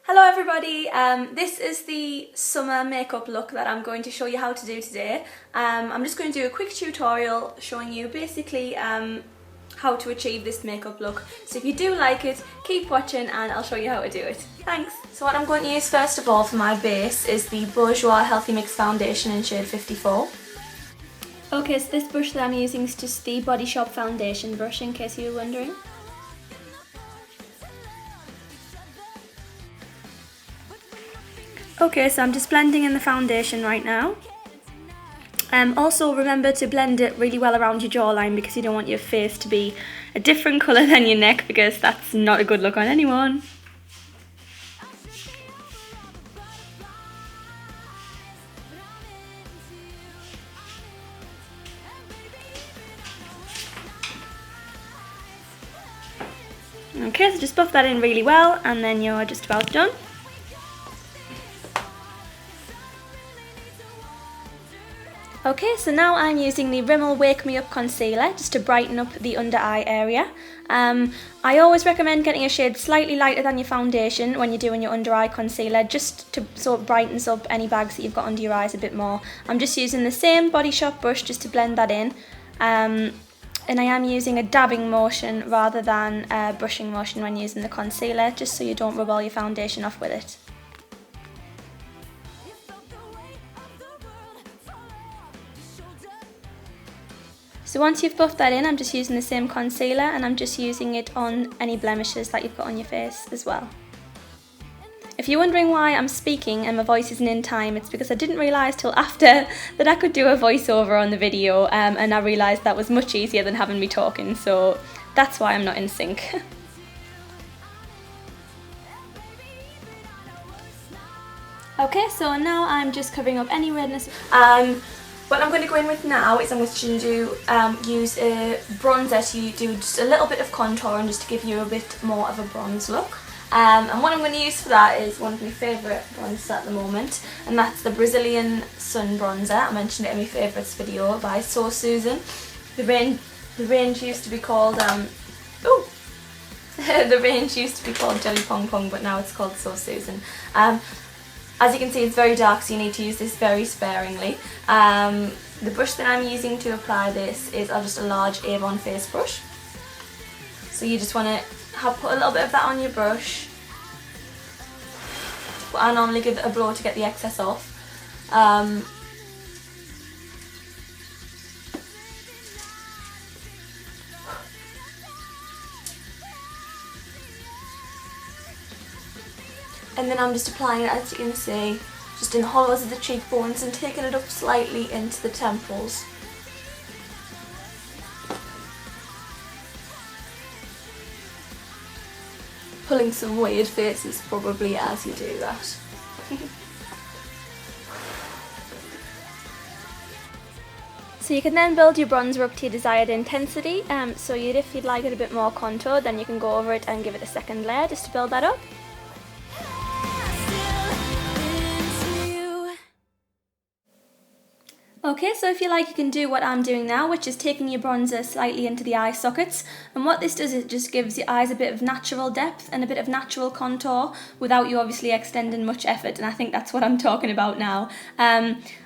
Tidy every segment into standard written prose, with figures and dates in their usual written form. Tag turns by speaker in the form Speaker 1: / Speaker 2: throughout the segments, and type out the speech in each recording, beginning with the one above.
Speaker 1: Hello everybody, this is the summer makeup look that I'm going to show you how to do today. I'm just going to do a quick tutorial showing you basically how to achieve this makeup look. So if you do like it, keep watching and I'll show you how to do it. Thanks! So what I'm going to use first of all for my base is the Bourjois Healthy Mix Foundation in shade 54. Okay, so this brush that I'm using is just the Body Shop foundation brush in case you were wondering. Okay, so I'm just blending in the foundation right now. Also remember to blend it really well around your jawline because you don't want your face to be a different colour than your neck because that's not a good look on anyone. Okay, so just buff that in really well and then you're just about done. Okay, so now I'm using the Rimmel Wake Me Up Concealer just to brighten up the under eye area. I always recommend getting a shade slightly lighter than your foundation when you're doing your under eye concealer, just to sort of brightens up any bags that you've got under your eyes a bit more. I'm just using the same Body Shop brush just to blend that in. And I am using a dabbing motion rather than a brushing motion when using the concealer, just so you don't rub all your foundation off with it. So once you've buffed that in, I'm just using the same concealer and I'm just using it on any blemishes that you've got on your face as well. If you're wondering why I'm speaking and my voice isn't in time, it's because I didn't realise till after that I could do a voiceover on the video, and I realised that was much easier than having me talking, so that's why I'm not in sync. Okay, so now I'm just covering up any redness. What I'm going to go in with now is I'm going to use a bronzer to do just a little bit of contour and just to give you a bit more of a bronze look. And what I'm going to use for that is one of my favourite bronzers at the moment, and that's the Brazilian Sun Bronzer. I mentioned it in my favourites video by So Susan. The range used to be called the range used to be called Jelly Pong Pong, but now it's called So Susan. As you can see, it's very dark, so you need to use this very sparingly. The brush that I'm using to apply this is just a large Avon face brush. So you just want to put a little bit of that on your brush. I normally give it a blow to get the excess off. And then I'm just applying it, as you can see, just in the hollows of the cheekbones and taking it up slightly into the temples. Pulling some weird faces probably as you do that. So you can then build your bronzer up to your desired intensity. So if you'd like it a bit more contoured, then you can go over it and give it a second layer just to build that up. Okay, so if you like, you can do what I'm doing now, which is taking your bronzer slightly into the eye sockets. And what this does is it just gives your eyes a bit of natural depth and a bit of natural contour without you obviously extending much effort, and I think that's what I'm talking about now.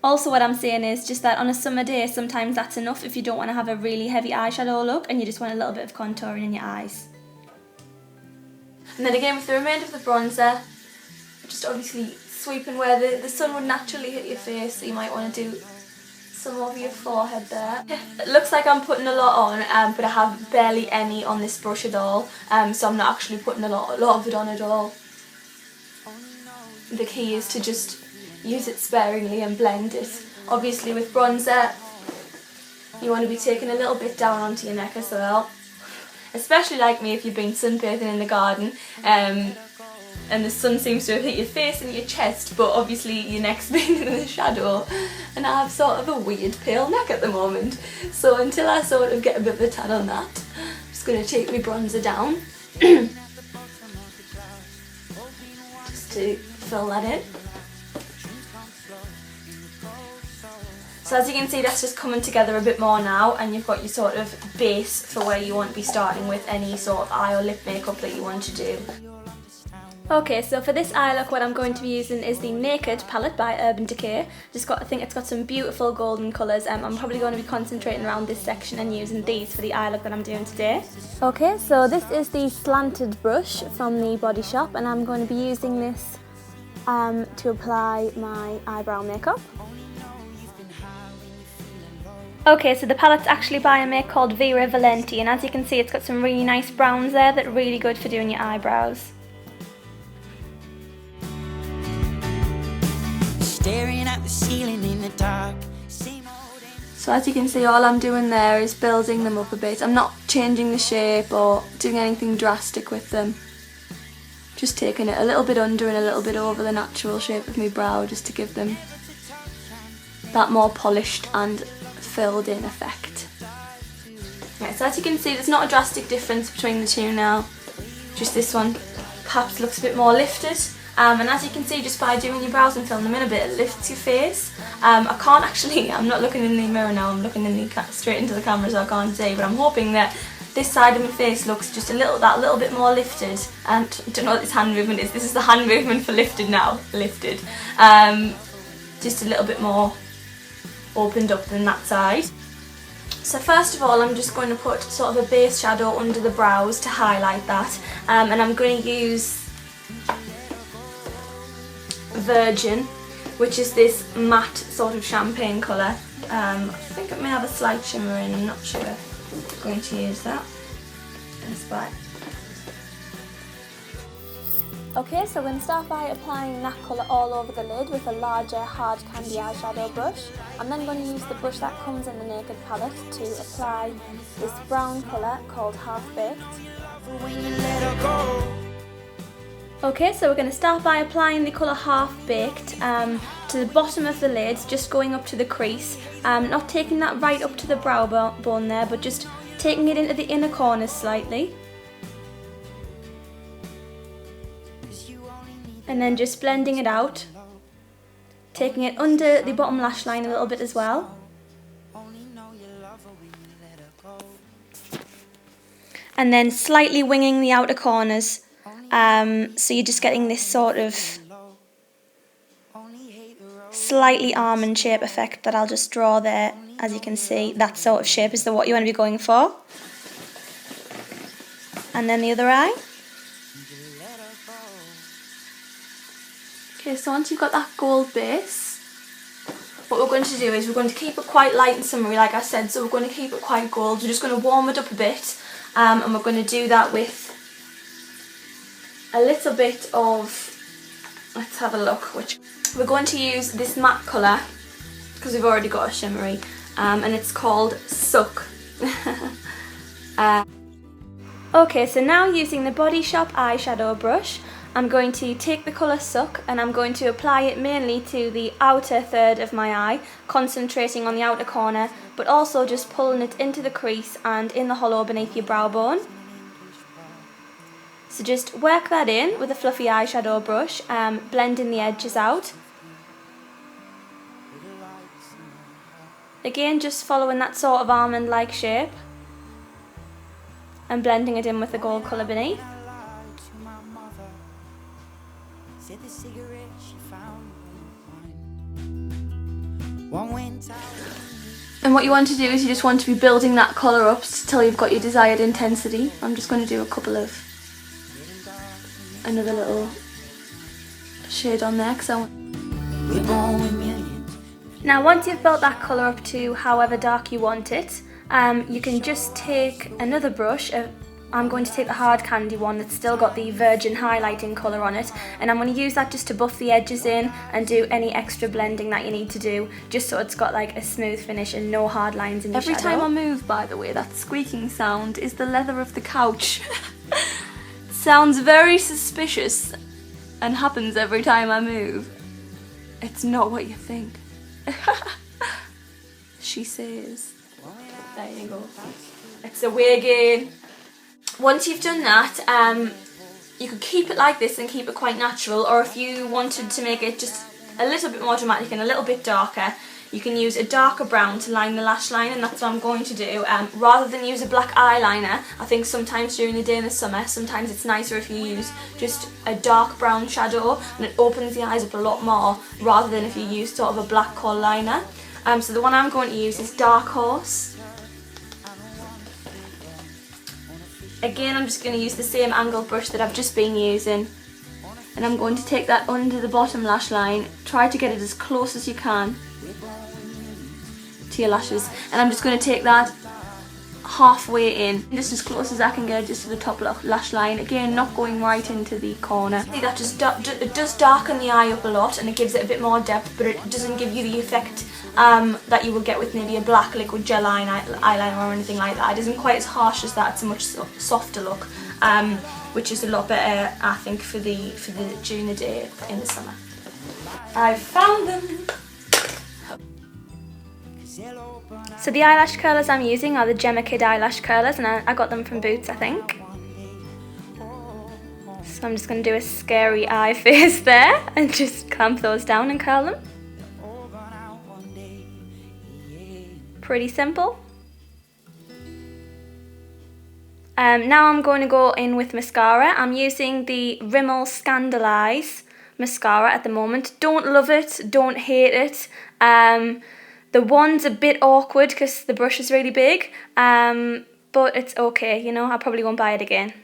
Speaker 1: Also what I'm saying is just that on a summer day, sometimes that's enough if you don't want to have a really heavy eyeshadow look and you just want a little bit of contouring in your eyes. And then again with the remainder of the bronzer, just obviously sweeping where the sun would naturally hit your face, so you might want to do some over your forehead there. It looks like I'm putting a lot on, but I have barely any on this brush at all, so I'm not actually putting a lot of it on at all. The key is to just use it sparingly and blend it. Obviously with bronzer, you want to be taking a little bit down onto your neck as well, especially like me if you've been sunbathing in the garden. And the sun seems to have hit your face and your chest, but obviously your neck's been in the shadow, and I have sort of a weird pale neck at the moment. So until I sort of get a bit of a tan on that, I'm just going to take my bronzer down just to fill that in. So as you can see, that's just coming together a bit more now, and you've got your sort of base for where you want to be starting with any sort of eye or lip makeup that you want to do. Okay, so for this eye look, what I'm going to be using is the Naked palette by Urban Decay. I think it's got some beautiful golden colours. I'm probably going to be concentrating around this section and using these for the eye look that I'm doing today. Okay, so this is the slanted brush from the Body Shop, and I'm going to be using this to apply my eyebrow makeup. Okay, so the palette's actually by a make called Vera Valenti, and as you can see, it's got some really nice browns there that are really good for doing your eyebrows. Staring at the ceiling in the dark. So as you can see, all I'm doing there is building them up a bit. I'm not changing the shape or doing anything drastic with them. Just taking it a little bit under and a little bit over the natural shape of my brow, just to give them that more polished and filled in effect. Yeah, so as you can see, there's not a drastic difference between the two now. Just this one perhaps looks a bit more lifted. And as you can see, just by doing your brows and filling them in a bit, it lifts your face. I'm not looking in the mirror now, I'm looking straight into the camera, so I can't see, but I'm hoping that this side of my face looks just that little bit more lifted. And I don't know what this hand movement is. This is the hand movement for lifted now. Lifted. Just a little bit more opened up than that side. So first of all, I'm just going to put sort of a base shadow under the brows to highlight that. And I'm going to use Virgin, which is this matte sort of champagne colour. I think it may have a slight shimmer in, I'm not sure. I'm going to use that. Okay, so we're going to start by applying that colour all over the lid with a larger hard candy eyeshadow brush. I'm then going to use the brush that comes in the Naked palette to apply this brown colour called Half Baked. Okay, so we're going to start by applying the colour Half Baked to the bottom of the lid, just going up to the crease. Not taking that right up to the brow bone there, but just taking it into the inner corners slightly. And then just blending it out. Taking it under the bottom lash line a little bit as well. And then slightly winging the outer corners. So you're just getting this sort of slightly almond shape effect that I'll just draw there. As you can see, that sort of shape is what you want to be going for. And then the other eye. Okay, so once you've got that gold base, what we're going to do is we're going to keep it quite light and summery, like I said, so we're going to keep it quite gold. We're just going to warm it up a bit, and we're going to do that with a little bit of, let's have a look, we're going to use this matte colour, because we've already got a shimmery, and it's called Suck. Okay, so now using the Body Shop eyeshadow brush, I'm going to take the colour Suck and I'm going to apply it mainly to the outer third of my eye, concentrating on the outer corner, but also just pulling it into the crease and in the hollow beneath your brow bone. So just work that in with a fluffy eyeshadow brush, blending the edges out. Again, just following that sort of almond-like shape and blending it in with the gold colour beneath. And what you want to do is you just want to be building that colour up till you've got your desired intensity. I'm just going to do another little shade on there because I want. Now once you've built that colour up to however dark you want it, you can just take another brush. I'm going to take the hard candy one that's still got the Virgin highlighting colour on it, and I'm going to use that just to buff the edges in and do any extra blending that you need to do, just so it's got like a smooth finish and no hard lines in your shadow. Every time I move, by the way, that squeaking sound is the leather of the couch. Sounds very suspicious and happens every time I move. It's not what you think. She says. There you go. It's a way again. Once you've done that, you could keep it like this and keep it quite natural, or if you wanted to make it just a little bit more dramatic and a little bit darker, you can use a darker brown to line the lash line, and that's what I'm going to do. Rather than use a black eyeliner, I think sometimes during the day in the summer, sometimes it's nicer if you use just a dark brown shadow, and it opens the eyes up a lot more, rather than if you use sort of a black kohl liner. So the one I'm going to use is Dark Horse. Again, I'm just going to use the same angled brush that I've just been using, and I'm going to take that under the bottom lash line. Try to get it as close as you can to your lashes, and I'm just going to take that halfway in, just as close as I can get, just to the top lash line. Again, not going right into the corner. That just it does darken the eye up a lot, and it gives it a bit more depth, but it doesn't give you the effect that you will get with maybe a black liquid gel eyeliner or anything like that. It isn't quite as harsh as that. It's a much softer look, which is a lot better, I think, for the during the day in the summer. I found them. So the eyelash curlers I'm using are the Gemma Kid eyelash curlers, and I got them from Boots, I think. So I'm just going to do a scary eye face there and just clamp those down and curl them. Pretty simple. Now I'm going to go in with mascara. I'm using the Rimmel Scandalise mascara at the moment. Don't love it, don't hate it. The wand's a bit awkward because the brush is really big, but it's okay, you know, I probably won't buy it again.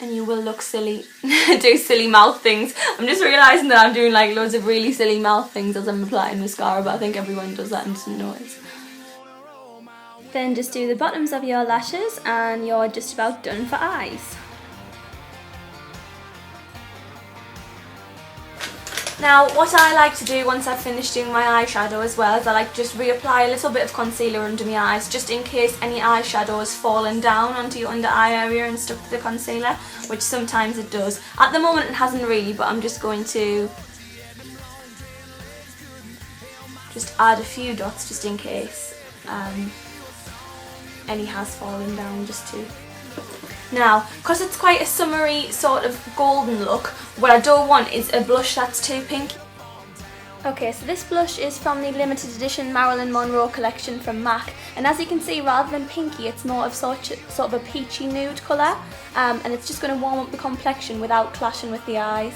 Speaker 1: And you will look silly, do silly mouth things. I'm just realising that I'm doing like loads of really silly mouth things as I'm applying mascara, but I think everyone does that and doesn't notice. Then just do the bottoms of your lashes and you're just about done for eyes. Now what I like to do once I've finished doing my eyeshadow as well is I like to just reapply a little bit of concealer under my eyes, just in case any eyeshadow has fallen down onto your under eye area and stuck to the concealer, which sometimes it does. At the moment it hasn't really, but I'm just going to just add a few dots just in case any has fallen down, just to. Now, because it's quite a summery sort of golden look, what I don't want is a blush that's too pink. Okay, so this blush is from the limited edition Marilyn Monroe collection from MAC, and as you can see, rather than pinky, it's more of sort of a peachy nude colour, and it's just going to warm up the complexion without clashing with the eyes.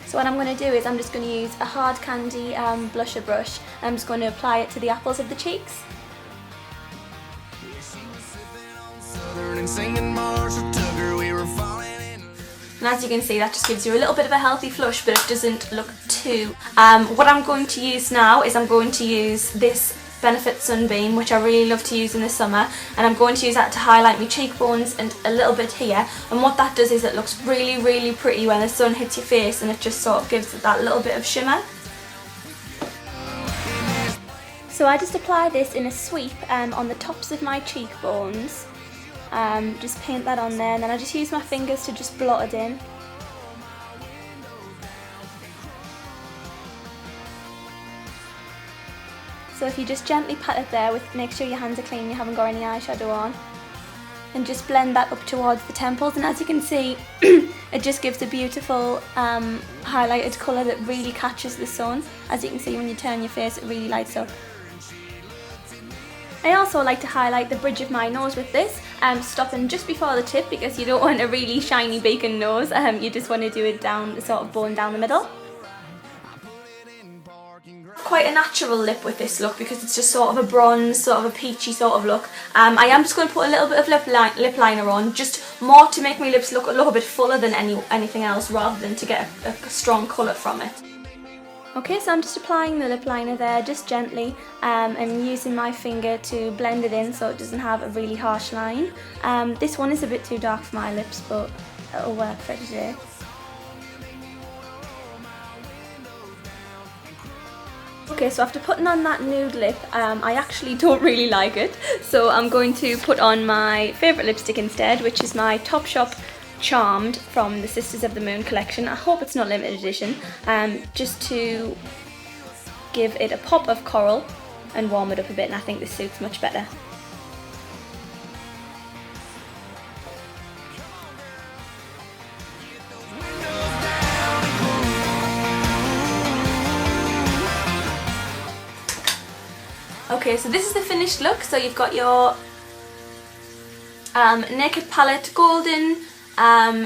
Speaker 1: So what I'm going to do is I'm just going to use a hard candy blusher brush, and I'm just going to apply it to the apples of the cheeks. And as you can see, that just gives you a little bit of a healthy flush, but it doesn't look too. What I'm going to use now is I'm going to use this Benefit Sunbeam, which I really love to use in the summer, and I'm going to use that to highlight my cheekbones and a little bit here. And what that does is it looks really, really pretty when the sun hits your face, and it just sort of gives it that little bit of shimmer. So I just apply this in a sweep on the tops of my cheekbones. Just paint that on there, and then I just use my fingers to just blot it in. So if you just gently pat it there, make sure your hands are clean, you haven't got any eyeshadow on, and just blend that up towards the temples, and as you can see it just gives a beautiful highlighted colour that really catches the sun. As you can see, when you turn your face it really lights up. I also like to highlight the bridge of my nose with this, stopping just before the tip, because you don't want a really shiny bacon nose, you just want to do it down, sort of bone down the middle. Quite a natural lip with this look because it's just sort of a bronze, sort of a peachy sort of look. I am just going to put a little bit of lip liner on, just more to make my lips look a bit fuller than anything else, rather than to get a strong colour from it. Okay, so I'm just applying the lip liner there, just gently, and using my finger to blend it in so it doesn't have a really harsh line. This one is a bit too dark for my lips, but it'll work for today. Okay, so after putting on that nude lip, I actually don't really like it, so I'm going to put on my favourite lipstick instead, which is my Topshop Charmed from the Sisters of the Moon collection. I hope it's not limited edition, just to give it a pop of coral and warm it up a bit, and I think this suits much better. Okay, so this is the finished look. So you've got your Naked Palette golden,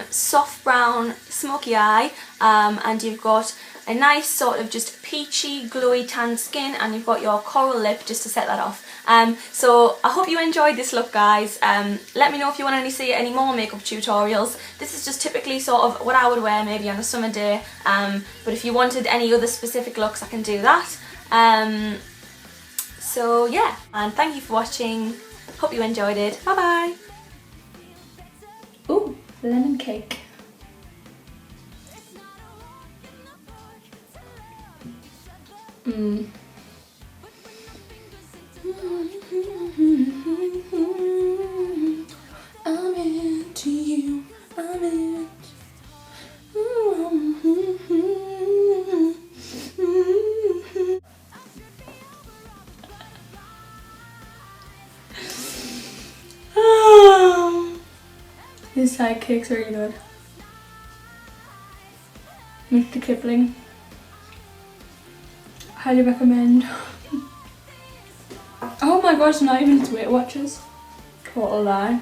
Speaker 1: soft brown, smoky eye, and you've got a nice sort of just peachy, glowy tan skin, and you've got your coral lip just to set that off. So I hope you enjoyed this look, guys. Let me know if you want to see any more makeup tutorials. This is just typically sort of what I would wear maybe on a summer day, but if you wanted any other specific looks, I can do that. So yeah, and thank you for watching. Hope you enjoyed it. Bye bye. Ooh, lemon cake. I'm into you, I'm into This side cake's really good. Mr. Kipling. Highly recommend. Oh my gosh, not even Weight Watchers. Total lie.